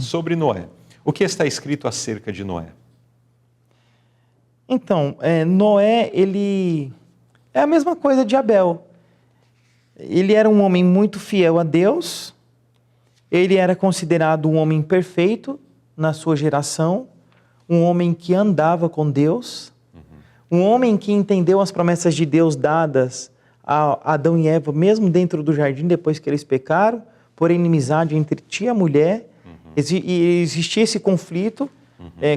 sobre Noé. O que está escrito acerca de Noé? Então, Noé, ele é a mesma coisa de Abel. Ele era um homem muito fiel a Deus, ele era considerado um homem perfeito na sua geração, um homem que andava com Deus, um homem que entendeu as promessas de Deus dadas a Adão e Eva, mesmo dentro do jardim, depois que eles pecaram, por inimizade entre ti e a mulher, e existia esse conflito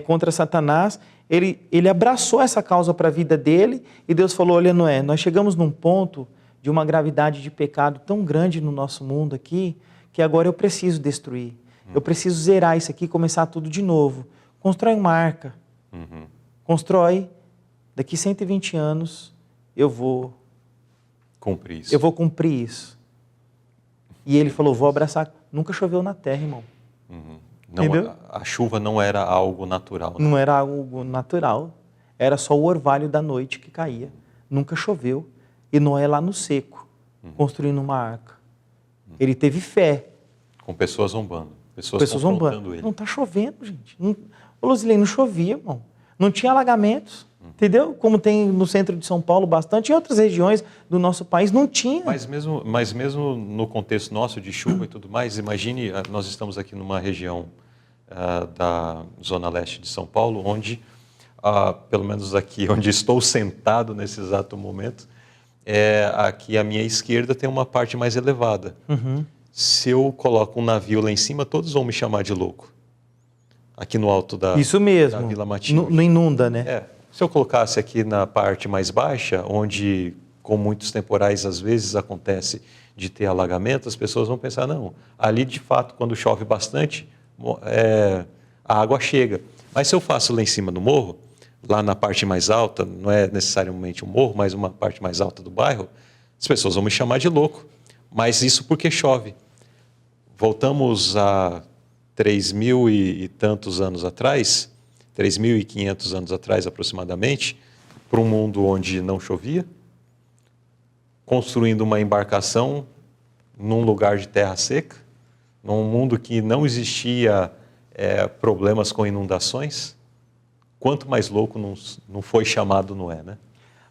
contra Satanás. Ele abraçou essa causa para a vida dele, e Deus falou: olha, Noé, nós chegamos num ponto de uma gravidade de pecado tão grande no nosso mundo aqui, que agora eu preciso destruir. Eu preciso zerar isso aqui e começar tudo de novo. Constrói uma arca. Constrói. Daqui 120 anos eu vou cumprir isso. Eu vou cumprir isso. E ele falou: vou abraçar. Nunca choveu na terra, irmão. Não, entendeu? A chuva não era algo natural. Não era algo natural. Era só o orvalho da noite que caía. Nunca choveu. E Noé lá no seco, construindo uma arca. Ele teve fé. Com pessoas zombando. Pessoas confrontando ele. Não está chovendo, gente. Ô, Luzilei, não chovia, irmão. Não tinha alagamentos. Entendeu? Como tem no centro de São Paulo bastante, em outras regiões do nosso país não tinha. Mas mesmo no contexto nosso de chuva e tudo mais, imagine, nós estamos aqui numa região da Zona Leste de São Paulo, onde, pelo menos aqui onde estou sentado nesse exato momento, aqui à minha esquerda tem uma parte mais elevada. Se eu coloco um navio lá em cima, todos vão me chamar de louco. Aqui no alto da Vila Matilde. Não inunda, né? Se eu colocasse aqui na parte mais baixa, onde com muitos temporais às vezes acontece de ter alagamento, as pessoas vão pensar: não, ali de fato quando chove bastante, a água chega. Mas se eu faço lá em cima do morro, lá na parte mais alta, não é necessariamente um morro, mas uma parte mais alta do bairro, as pessoas vão me chamar de louco. Mas isso porque chove. Voltamos a 3.000 e tantos anos atrás, 3.500 anos atrás aproximadamente, para um mundo onde não chovia, construindo uma embarcação num lugar de terra seca, num mundo que não existia problemas com inundações. Quanto mais louco não foi chamado Noé, né?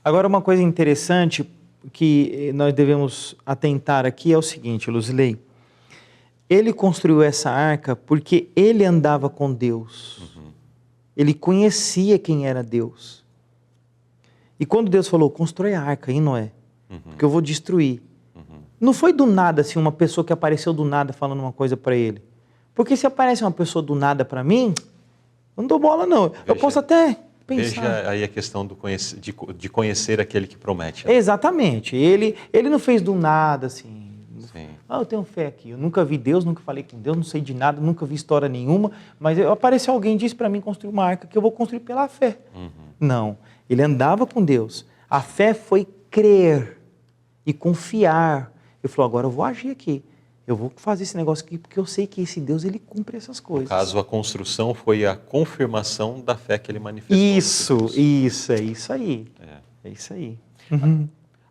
Agora, uma coisa interessante que nós devemos atentar aqui é o seguinte, Luzilei. Ele construiu essa arca porque ele andava com Deus. Ele conhecia quem era Deus. E quando Deus falou: constrói a arca aí, Noé, porque eu vou destruir. Não foi do nada, assim, uma pessoa que apareceu do nada falando uma coisa para ele. Porque se aparece uma pessoa do nada para mim, eu não dou bola, não. Eu posso até pensar. Veja aí a questão de conhecer aquele que promete. Né? Exatamente. Ele não fez do nada, assim. Sim. Eu tenho fé aqui. Eu nunca vi Deus, nunca falei com Deus, não sei de nada, nunca vi história nenhuma. Mas apareceu alguém e disse para mim construir uma arca que eu vou construir pela fé. Não. Ele andava com Deus. A fé foi crer e confiar. Ele falou: agora eu vou agir aqui. Eu vou fazer esse negócio aqui porque eu sei que esse Deus, ele cumpre essas coisas. No caso, a construção foi a confirmação da fé que ele manifestou. Isso, é isso aí. É isso aí.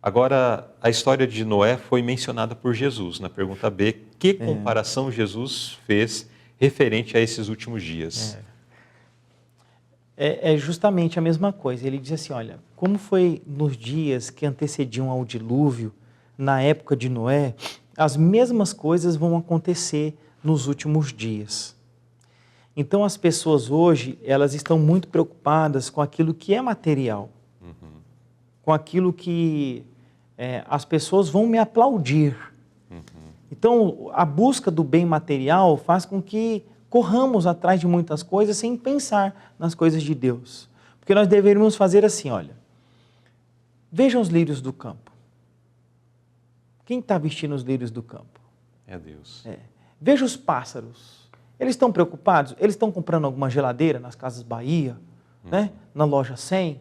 Agora, a história de Noé foi mencionada por Jesus. Na pergunta B, que comparação Jesus fez referente a esses últimos dias? É justamente a mesma coisa. Ele diz assim: olha, como foi nos dias que antecediam ao dilúvio, na época de Noé, as mesmas coisas vão acontecer nos últimos dias. Então, as pessoas hoje, elas estão muito preocupadas com aquilo que é material, com aquilo que as pessoas vão me aplaudir. Então, a busca do bem material faz com que corramos atrás de muitas coisas sem pensar nas coisas de Deus. Porque nós deveríamos fazer assim, olha, vejam os lírios do campo. Quem está vestindo os lírios do campo? É Deus. Veja os pássaros. Eles estão preocupados? Eles estão comprando alguma geladeira nas Casas Bahia, né? Na loja 100,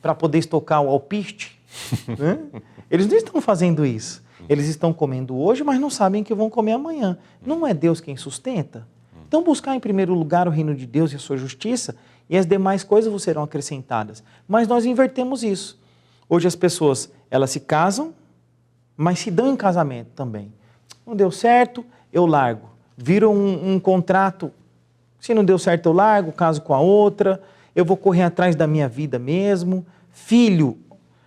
para poder estocar o alpiste? Né? Eles não estão fazendo isso. Eles estão comendo hoje, mas não sabem que vão comer amanhã. Não é Deus quem sustenta? Então, buscar em primeiro lugar o reino de Deus e a sua justiça, e as demais coisas vos serão acrescentadas. Mas nós invertemos isso. Hoje as pessoas, elas se casam, mas se dão em casamento também. Não deu certo, eu largo. Vira um contrato, se não deu certo eu largo, caso com a outra, eu vou correr atrás da minha vida mesmo. Filho,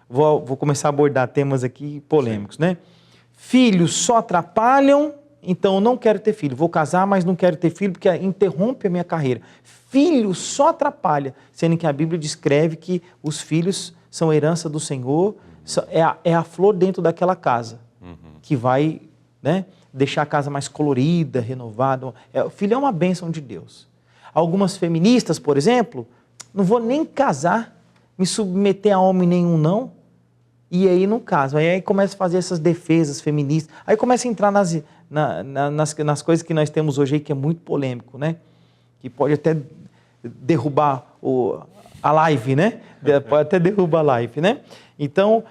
vou começar a abordar temas aqui polêmicos, né? Filhos só atrapalham, então eu não quero ter filho. Vou casar, mas não quero ter filho porque interrompe a minha carreira. Filho só atrapalha, sendo que a Bíblia descreve que os filhos são herança do Senhor, é a flor dentro daquela casa, que vai, né, deixar a casa mais colorida, renovada. O filho é uma bênção de Deus. Algumas feministas, por exemplo, não vou nem casar, me submeter a homem nenhum não, e aí não casam. Aí começa a fazer essas defesas feministas, aí começa a entrar nas coisas que nós temos hoje aí, que é muito polêmico, né? Que pode até derrubar a live, né? Pode até derrubar a live, né? Então,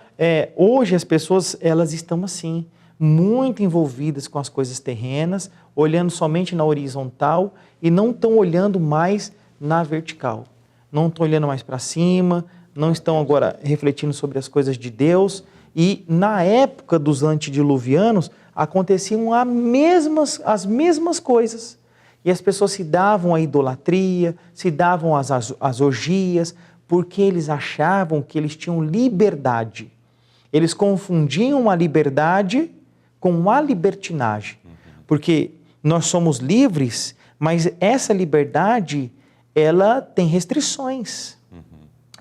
hoje as pessoas, elas estão assim, muito envolvidas com as coisas terrenas, olhando somente na horizontal e não estão olhando mais na vertical. Não estão olhando mais para cima, não estão agora refletindo sobre as coisas de Deus. E na época dos antediluvianos, aconteciam as mesmas coisas. E as pessoas se davam à idolatria, se davam às orgias, porque eles achavam que eles tinham liberdade. Eles confundiam a liberdade com a libertinagem. Porque nós somos livres, mas essa liberdade, ela tem restrições.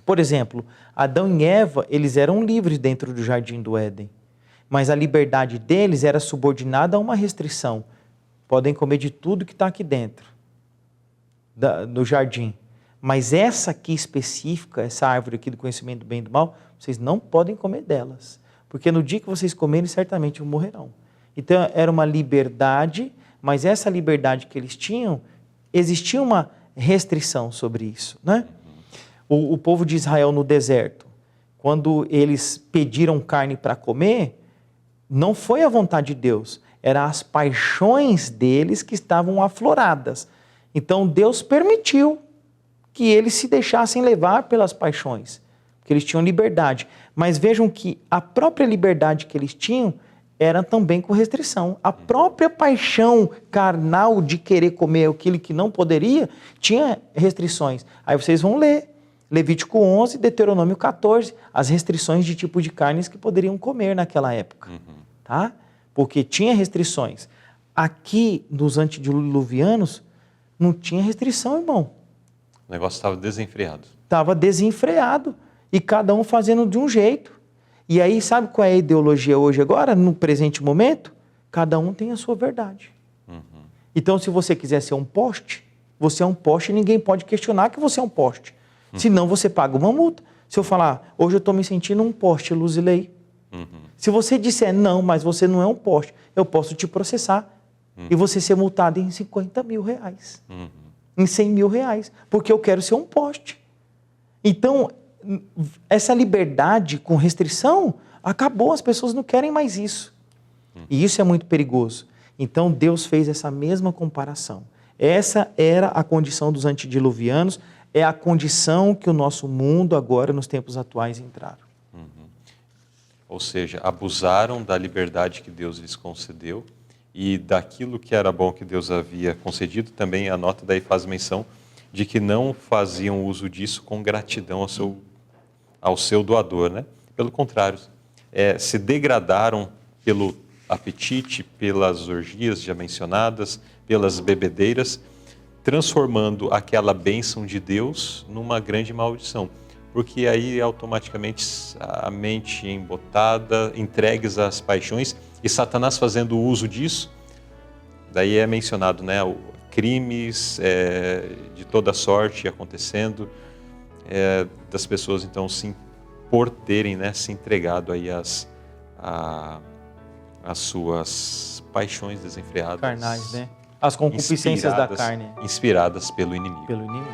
Por exemplo, Adão e Eva, eles eram livres dentro do jardim do Éden, mas a liberdade deles era subordinada a uma restrição. Podem comer de tudo que está aqui dentro do jardim, mas essa aqui específica, essa árvore aqui do conhecimento do bem e do mal, vocês não podem comer delas, porque no dia que vocês comerem, certamente morrerão. Então era uma liberdade, mas essa liberdade que eles tinham, existia uma restrição sobre isso, né? O povo de Israel no deserto, quando eles pediram carne para comer, não foi a vontade de Deus, eram as paixões deles que estavam afloradas. Então Deus permitiu que eles se deixassem levar pelas paixões, porque eles tinham liberdade. Mas vejam que a própria liberdade que eles tinham era também com restrição. A própria paixão carnal de querer comer aquilo que não poderia, tinha restrições. Aí vocês vão ler Levítico 11, Deuteronômio 14, as restrições de tipo de carnes que poderiam comer naquela época. Tá? Porque tinha restrições. Aqui, nos antediluvianos, não tinha restrição, irmão. O negócio estava desenfreado. Estava desenfreado. E cada um fazendo de um jeito. E aí, sabe qual é a ideologia hoje agora, no presente momento? Cada um tem a sua verdade. Então, se você quiser ser um poste, você é um poste e ninguém pode questionar que você é um poste. Senão você paga uma multa. Se eu falar, hoje eu estou me sentindo um poste, Luzilei. Se você disser, não, mas você não é um poste, eu posso te processar e você ser multado em 50 mil reais, em 100 mil reais, porque eu quero ser um poste. Então, essa liberdade com restrição acabou, as pessoas não querem mais isso. E isso é muito perigoso. Então, Deus fez essa mesma comparação. Essa era a condição dos antediluvianos, é a condição que o nosso mundo agora, nos tempos atuais, entraram. Ou seja, abusaram da liberdade que Deus lhes concedeu e daquilo que era bom que Deus havia concedido. Também a nota daí faz menção de que não faziam uso disso com gratidão ao seu doador, né? Pelo contrário, se degradaram pelo apetite, pelas orgias já mencionadas, pelas bebedeiras, transformando aquela bênção de Deus numa grande maldição. Porque aí automaticamente a mente embotada, entregues às paixões, e Satanás fazendo uso disso, daí é mencionado, né, crimes de toda sorte acontecendo, das pessoas então por terem, né, se entregado aí às suas paixões desenfreadas. Carnais, né? As concupiscências da carne. Inspiradas pelo inimigo. Pelo inimigo.